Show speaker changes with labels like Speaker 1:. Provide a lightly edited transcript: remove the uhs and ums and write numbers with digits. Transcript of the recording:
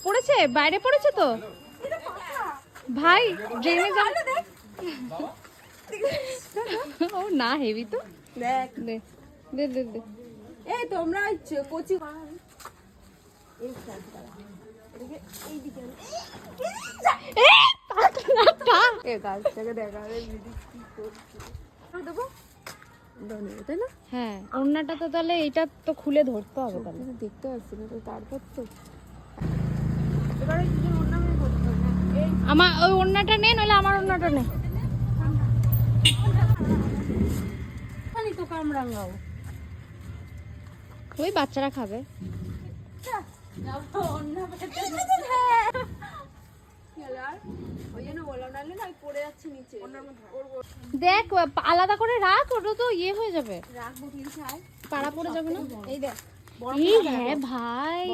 Speaker 1: পড়েছে বাইরে পড়েছে তো ভাই ড্রেনে যাও ও না হেভি তো
Speaker 2: দেখ
Speaker 1: দে দে দে দে
Speaker 2: এই তোমরা কোচি এই সাইডটা এদিকে এই দিকে
Speaker 1: এ পাগলাটা
Speaker 2: এ গাছ থেকে দেখা রে দিদি কি করছে দেবো ধন্যবাদ তাই না
Speaker 1: হ্যাঁ ওড়নাটা তো তাহলে এটা তো খুলে ধরতে হবে তাহলে
Speaker 2: দেখতে পাচ্ছি না তো তারপর তো এবারে কি ওর নামে করতে হবে এই
Speaker 1: আমার ওই ওড়নাটা নে নইলে আমার ওড়নাটা নে
Speaker 2: খালি তো কামরাঙ্গাও
Speaker 1: ওই বাচ্চারা খাবে দেখ আলাদা করে রাখ ওটা তো ইয়ে হয়ে যাবে পাড়া পড়ে যাবে না
Speaker 2: এই দেখ
Speaker 1: এই হ্যাঁ ভাই